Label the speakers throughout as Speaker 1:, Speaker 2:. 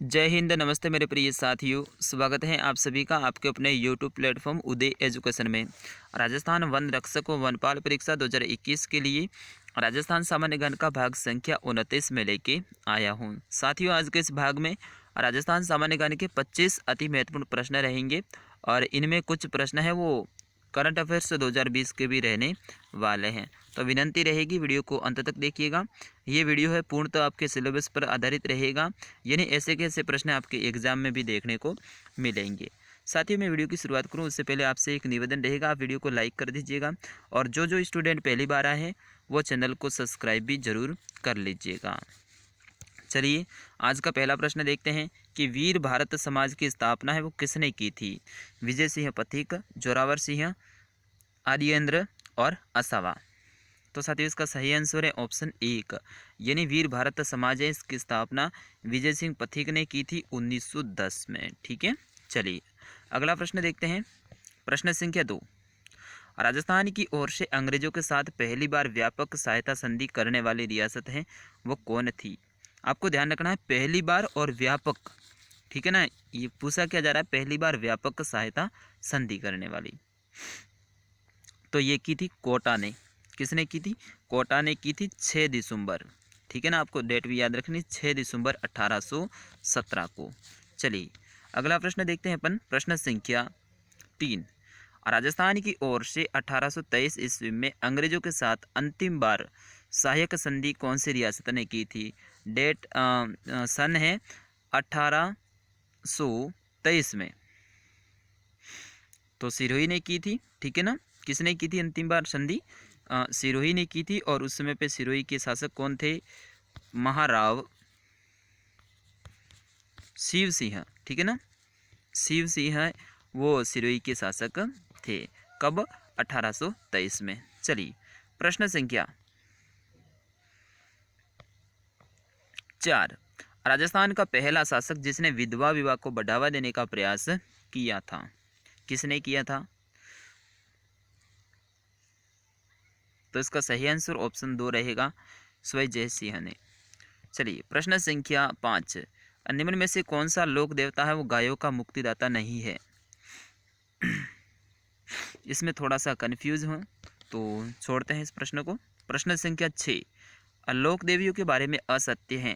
Speaker 1: जय हिंद, नमस्ते मेरे प्रिय साथियों। स्वागत है आप सभी का आपके अपने यूट्यूब प्लेटफॉर्म उदय एजुकेशन में। राजस्थान वन रक्षक व वनपाल परीक्षा 2021 के लिए राजस्थान सामान्य ज्ञान का भाग संख्या 29 में लेके आया हूँ। साथियों, आज के इस भाग में राजस्थान सामान्य ज्ञान के 25 अति महत्वपूर्ण प्रश्न रहेंगे और इनमें कुछ प्रश्न है वो करंट अफेयर्स 2020 के भी रहने वाले हैं। तो विनंती रहेगी वीडियो को अंत तक देखिएगा। ये वीडियो है पूर्णतः आपके सिलेबस पर आधारित रहेगा, यानी ऐसे के ऐसे प्रश्न आपके एग्जाम में भी देखने को मिलेंगे। साथ ही मैं वीडियो की शुरुआत करूं उससे पहले आपसे एक निवेदन रहेगा, आप वीडियो को लाइक कर दीजिएगा और जो स्टूडेंट पहली बार आए हैं वो चैनल को सब्सक्राइब भी ज़रूर कर लीजिएगा। चलिए आज का पहला प्रश्न देखते हैं कि वीर भारत समाज की स्थापना है वो किसने की थी। विजय सिंह पथिक, जोरावर सिंह, आर्येंद्र और असावा। तो साथियों इसका सही आंसर है ऑप्शन 1, यानी वीर भारत समाज है इसकी स्थापना विजय सिंह पथिक ने की थी 1910 में। ठीक है, चलिए अगला प्रश्न देखते हैं। प्रश्न संख्या 2, राजस्थान की ओर से अंग्रेजों के साथ पहली बार व्यापक सहायता संधि करने वाली रियासत है वो कौन थी। आपको ध्यान रखना है पहली बार और व्यापक, ठीक है ना, ये पूछा क्या जा रहा है, पहली बार व्यापक सहायता संधि करने वाली। तो ये की थी कोटा ने। किसने की थी? कोटा ने की थी 6 दिसंबर। ठीक है ना, आपको डेट भी याद रखनी, 6 दिसंबर 1817 को। चलिए अगला प्रश्न देखते हैं अपन। प्रश्न संख्या 3, राजस्थान की ओर से 1823 ईस्वी में अंग्रेजों के साथ अंतिम बार सहायक संधि कौन सी रियासत ने की थी। डेट सन है 1823 में, तो सिरोही ने की थी। ठीक है ना, किसने की थी अंतिम बार संधि? सिरोही ने की थी। और उस समय पे सिरोही के शासक कौन थे? महाराव शिव सिंह। ठीक है ना, शिव सिंह वो सिरोही के शासक थे। कब? 1823 में। चलिए प्रश्न संख्या 4, राजस्थान का पहला शासक जिसने विधवा विवाह को बढ़ावा देने का प्रयास किया था, किसने किया था? तो इसका सही आंसर ऑप्शन 2 रहेगा, स्वयं जय सिंह ने। चलिए प्रश्न संख्या 5, निम्न में से कौन सा लोक देवता है वो गायों का मुक्तिदाता नहीं है। इसमें थोड़ा सा कंफ्यूज हूँ तो छोड़ते हैं इस प्रश्न को। प्रश्न संख्या 6, लोक देवियों के बारे में असत्य हैं।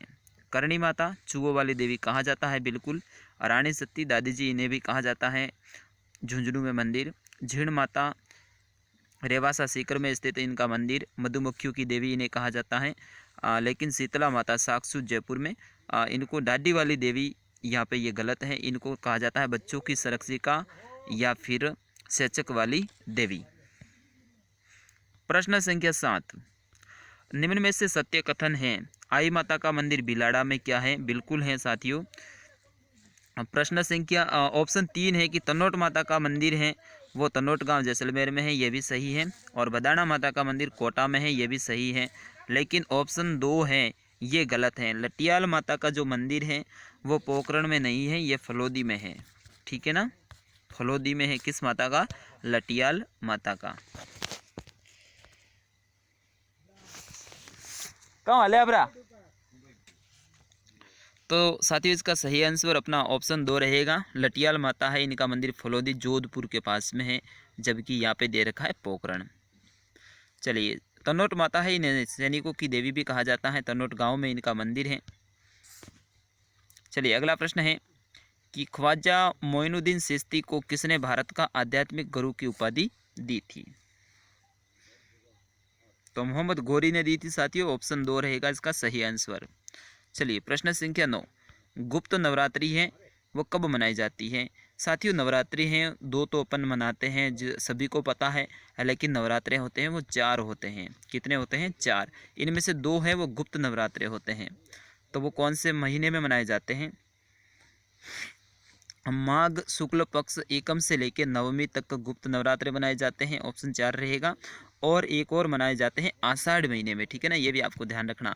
Speaker 1: करणी माता चूहों वाली देवी कहा जाता है, बिल्कुल। रानी सती दादी जी इन्हें भी कहा जाता है, झुंझुनू में मंदिर। झीण माता रेवासा सीकर में स्थित इनका मंदिर, मधुमक्खियों की देवी इन्हें कहा जाता है। लेकिन शीतला माता साक्षु जयपुर में, इनको डाडी वाली देवी, यहाँ पे ये गलत है, इनको कहा जाता है बच्चों की संरक्षिका या फिर सेचक वाली देवी। प्रश्न संख्या 7, निम्न में से सत्य कथन है। आई माता का मंदिर बिलाड़ा में क्या है? बिल्कुल है साथियों। प्रश्न संख्या ऑप्शन 3 है कि तनोट माता का मंदिर है वो तनोट गांव जैसलमेर में है, ये भी सही है। और बदाना माता का मंदिर कोटा में है, ये भी सही है। लेकिन ऑप्शन 2 है ये गलत है। लटियाल माता का जो मंदिर है वो पोखरण में नहीं है, ये फलोदी में है। ठीक है ना, फलोदी में है। किस माता का? लटियाल माता का। कहाँ हाले अबरा? तो साथियों इसका सही आंसर अपना ऑप्शन 2 रहेगा, लटियाल माता है, इनका मंदिर फलोदी जोधपुर के पास में है, जबकि यहाँ पे दे रखा है पोखरण। चलिए तनोट माता है, इन्हें सैनिकों की देवी भी कहा जाता है, तनोट गांव में इनका मंदिर है। चलिए अगला प्रश्न है कि ख्वाजा मोइनुद्दीन चिश्ती को किसने भारत का आध्यात्मिक गुरु की उपाधि दी थी। तो मोहम्मद गोरी ने दी थी साथियों, ऑप्शन 2 रहेगा इसका सही आंसर। चलिए प्रश्न संख्या 9, गुप्त नवरात्रि है वो कब मनाई जाती है। साथियों नवरात्रि हैं 2 तो अपन मनाते हैं, सभी को पता है, लेकिन नवरात्रे होते हैं वो 4 होते हैं। कितने होते हैं? 4। इनमें से 2 है वो गुप्त नवरात्रे होते हैं। तो वो कौन से महीने में मनाए जाते हैं? माघ शुक्ल पक्ष एकम से लेकर नवमी तक गुप्त नवरात्रे मनाए जाते हैं, ऑप्शन 4 रहेगा। और एक और मनाए जाते हैं आषाढ़ महीने में। ठीक है ना, ये भी आपको ध्यान रखना,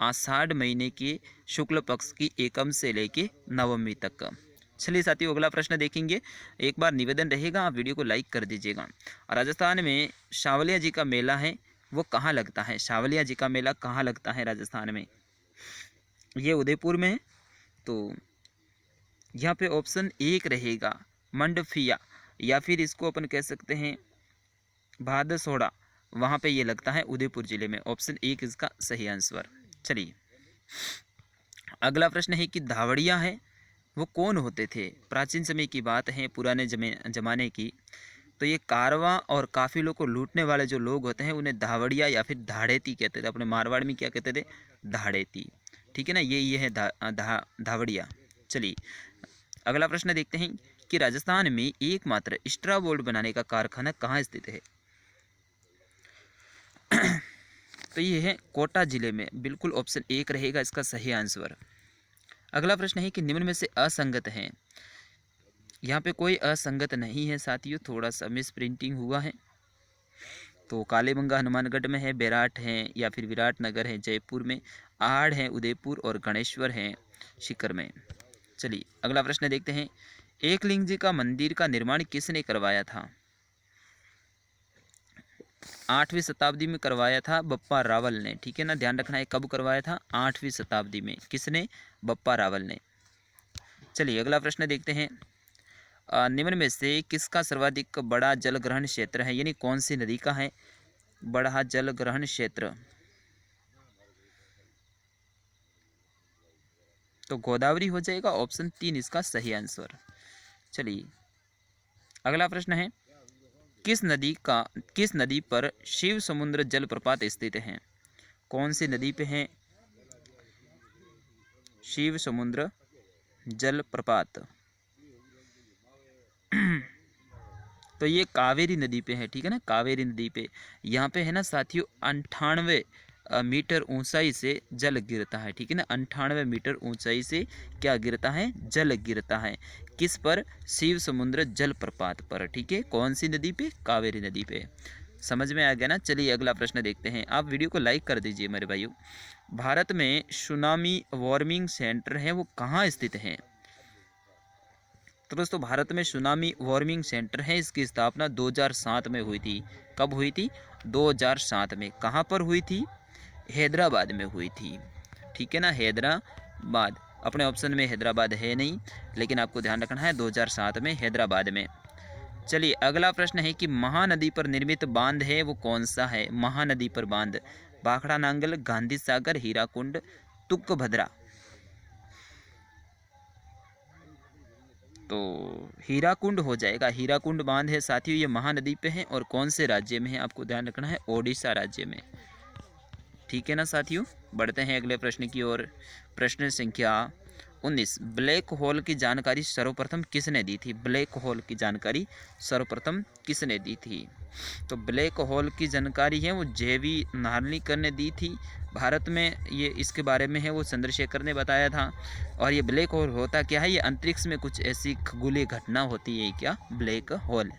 Speaker 1: आषाढ़ महीने के शुक्ल पक्ष की एकम से लेके नवमी तक। चलिए साथियों अगला प्रश्न देखेंगे। एक बार निवेदन रहेगा, आप वीडियो को लाइक कर दीजिएगा। राजस्थान में सावलिया जी का मेला है वो कहाँ लगता है। सावलिया जी का मेला कहाँ लगता है राजस्थान में? ये उदयपुर में है। तो यहाँ पे ऑप्शन एक रहेगा मंडफिया, या फिर इसको अपन कह सकते हैं भादसोड़ा, वहाँ पे ये लगता है उदयपुर जिले में। ऑप्शन एक इसका सही आंसर। चलिए अगला प्रश्न है कि धावड़िया है वो कौन होते थे। प्राचीन समय की बात है, पुराने जमाने की। तो ये कारवां और काफिलों को लूटने वाले जो लोग होते हैं उन्हें धावड़िया या फिर धाड़ेती कहते थे। अपने मारवाड़ में क्या कहते थे, धाड़ेती। ठीक है ना, ये है धावड़िया। चलिए अगला प्रश्न देखते हैं कि राजस्थान में एकमात्र स्ट्रॉ बोर्ड बनाने का कारखाना कहाँ स्थित है। तो ये है कोटा जिले में, बिल्कुल ऑप्शन एक रहेगा इसका सही आंसर। अगला प्रश्न है कि निम्न में से असंगत हैं। यहाँ पे कोई असंगत नहीं है साथियों, थोड़ा सा मिस प्रिंटिंग हुआ है। तो कालीबंगा हनुमानगढ़ में है, बेराट है या फिर विराटनगर है जयपुर में, आहड़ है उदयपुर और गणेश्वर है सीकर में। चलिए अगला प्रश्न देखते हैं, एकलिंग जी का मंदिर का निर्माण किसने करवाया था। 8वीं शताब्दी में करवाया था बप्पा रावल ने। ठीक है ना, ध्यान रखना है कब करवाया था, 8वीं शताब्दी में। किसने, बप्पा रावल ने। चलिए अगला प्रश्न देखते हैं, निम्न में से किसका सर्वाधिक बड़ा जल ग्रहण क्षेत्र है, यानी कौन सी नदी का है बड़ा जल ग्रहण क्षेत्र। तो गोदावरी हो जाएगा, ऑप्शन 3 इसका सही आंसर। चलिए अगला प्रश्न है, किस नदी पर शिव समुद्र जलप्रपात स्थित है। कौन सी नदी पे है शिव समुद्र जलप्रपात। तो ये कावेरी नदी पे है। ठीक है ना, कावेरी नदी पे। यहाँ पे है ना साथियों 98 मीटर ऊंचाई से जल गिरता है। ठीक है ना, 98 मीटर ऊंचाई से क्या गिरता है, जल गिरता है। किस पर, शिव समुद्र जलप्रपात पर। ठीक है, कौन सी नदी पे, कावेरी नदी पे। समझ में आ गया ना। चलिए अगला प्रश्न देखते हैं। आप वीडियो को लाइक कर दीजिए मेरे भाइयों। भारत में सुनामी वार्निंग सेंटर है वो कहाँ स्थित है। तो दोस्तों भारत में सुनामी वार्निंग सेंटर है, इसकी स्थापना 2007 में हुई थी। कब हुई थी, 2007 में। कहाँ पर हुई थी, हैदराबाद में हुई थी। ठीक है ना, हैदराबाद। अपने ऑप्शन में हैदराबाद है नहीं, लेकिन आपको ध्यान रखना है 2007 में हैदराबाद में। चलिए अगला प्रश्न है कि महानदी पर निर्मित बांध है वो कौन सा है। महानदी पर बांध, भाखड़ा नांगल, गांधी सागर, हीराकुंड, तुंगभद्रा। तो हीराकुंड हो जाएगा, हीराकुंड बांध है साथियों, ये महानदी पे है और कौन से राज्य में है, आपको ध्यान रखना है ओडिशा राज्य में। ठीक है ना साथियों, बढ़ते हैं अगले प्रश्न की ओर। प्रश्न संख्या 19, ब्लैक होल की जानकारी सर्वप्रथम किसने दी थी। ब्लैक होल की जानकारी सर्वप्रथम किसने दी थी। तो ब्लैक होल की जानकारी है वो जेवी नार्लिकर ने दी थी। भारत में ये इसके बारे में है वो चंद्रशेखर ने बताया था। और ये ब्लैक होल होता क्या है, ये अंतरिक्ष में कुछ ऐसी खगोलीय घटना होती है क्या, ब्लैक होल।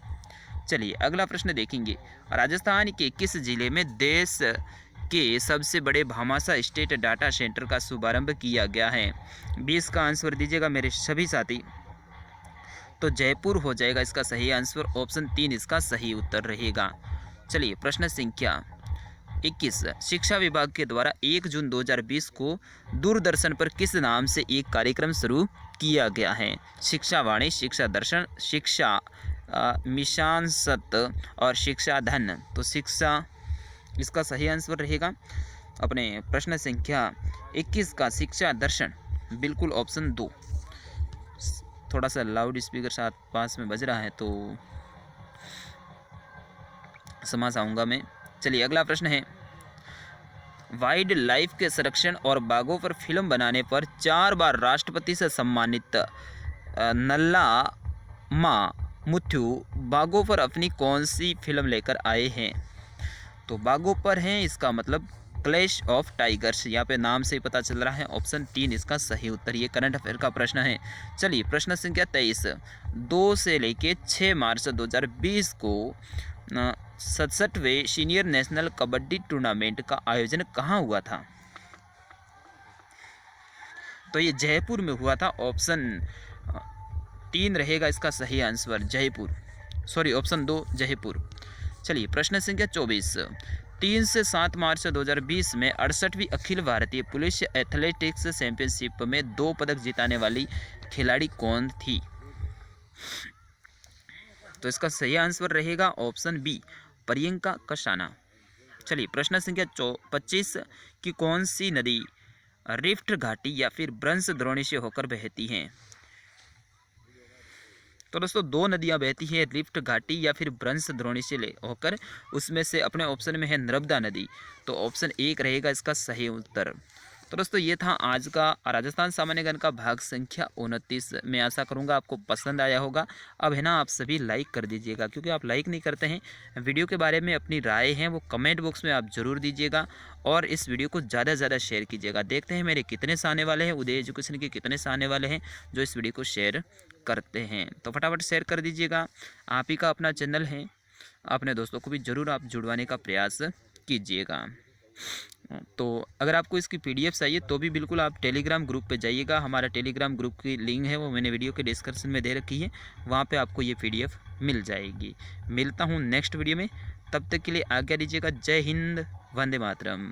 Speaker 1: चलिए अगला प्रश्न देखेंगे, राजस्थान के किस जिले में देश के सबसे बड़े भामाशाह स्टेट डाटा सेंटर का शुभारंभ किया गया है। 20 का आंसर दीजिएगा मेरे सभी साथी। तो जयपुर हो जाएगा इसका सही आंसर, ऑप्शन 3 इसका सही उत्तर रहेगा। चलिए प्रश्न संख्या 21, शिक्षा विभाग के द्वारा 1 जून 2020 को दूरदर्शन पर किस नाम से एक कार्यक्रम शुरू किया गया है। शिक्षा वाणी, शिक्षा दर्शन, शिक्षा मिशांसत और शिक्षा धन। तो शिक्षा इसका सही आंसर रहेगा। अपने प्रश्न संख्या 21 का शिक्षा दर्शन, बिल्कुल ऑप्शन 2। थोड़ा सा लाउड स्पीकर साथ पास में बज रहा है तो समझ आऊँगा मैं। चलिए अगला प्रश्न है, वाइल्ड लाइफ के संरक्षण और बाघों पर फिल्म बनाने पर 4 बार राष्ट्रपति से सम्मानित नल्ला मा मुथ्यू बाघों पर अपनी कौन सी फिल्म लेकर आए हैं। तो बाघों पर हैं, इसका मतलब क्लैश ऑफ टाइगर्स। यहाँ पे नाम से ही पता चल रहा है, ऑप्शन 3 इसका सही उत्तर। ये करंट अफेयर का प्रश्न है। चलिए प्रश्न संख्या 23, 2 से लेके 6 मार्च 2020 को 67वें सीनियर नेशनल कबड्डी टूर्नामेंट का आयोजन कहाँ हुआ था। तो ये जयपुर में हुआ था, ऑप्शन 3 रहेगा इसका सही answer, Jaipur. Sorry option 2 Jaipur. चलिए प्रश्न संख्या 24, 3 से 7 मार्च 2020 में 68वीं Akhil Bharatiya police athletics championship में 2 पदक जिताने वाली खिलाड़ी कौन थी? तो इसका सही आंसर रहेगा ऑप्शन बी, प्रियंका कशाना। चलिए प्रश्न संख्या 25 की कौन सी नदी रिफ्ट घाटी या फिर ब्रंश द्रोणी से होकर बहती हैं? तो दोस्तों 2 नदियां बहती हैं रिफ्ट घाटी या फिर ब्रंश द्रोणी से होकर, उसमें से अपने ऑप्शन में है नर्मदा नदी, तो ऑप्शन 1 रहेगा इसका सही उत्तर। तो दोस्तों ये था आज का राजस्थान सामान्य ज्ञान का भाग संख्या 29। मैं आशा करूंगा आपको पसंद आया होगा। अब है ना, आप सभी लाइक कर दीजिएगा, क्योंकि आप लाइक नहीं करते हैं। वीडियो के बारे में अपनी राय है वो कमेंट बॉक्स में आप ज़रूर दीजिएगा, और इस वीडियो को ज़्यादा से ज़्यादा शेयर कीजिएगा। देखते हैं मेरे कितने से आने वाले हैं, उदय एजुकेशन के कितने से आने वाले हैं जो इस वीडियो को शेयर करते हैं। तो फटाफट शेयर कर दीजिएगा। आप ही का अपना चैनल है, अपने दोस्तों को भी ज़रूर आप जुड़वाने का प्रयास कीजिएगा। तो अगर आपको इसकी पीडीएफ चाहिए तो भी बिल्कुल आप टेलीग्राम ग्रुप पे जाइएगा। हमारा टेलीग्राम ग्रुप की लिंक है वो मैंने वीडियो के डिस्क्रिप्शन में दे रखी है, वहाँ पे आपको ये पीडीएफ मिल जाएगी। मिलता हूँ नेक्स्ट वीडियो में, तब तक के लिए आज्ञा दीजिएगा। जय हिंद, वंदे मातरम।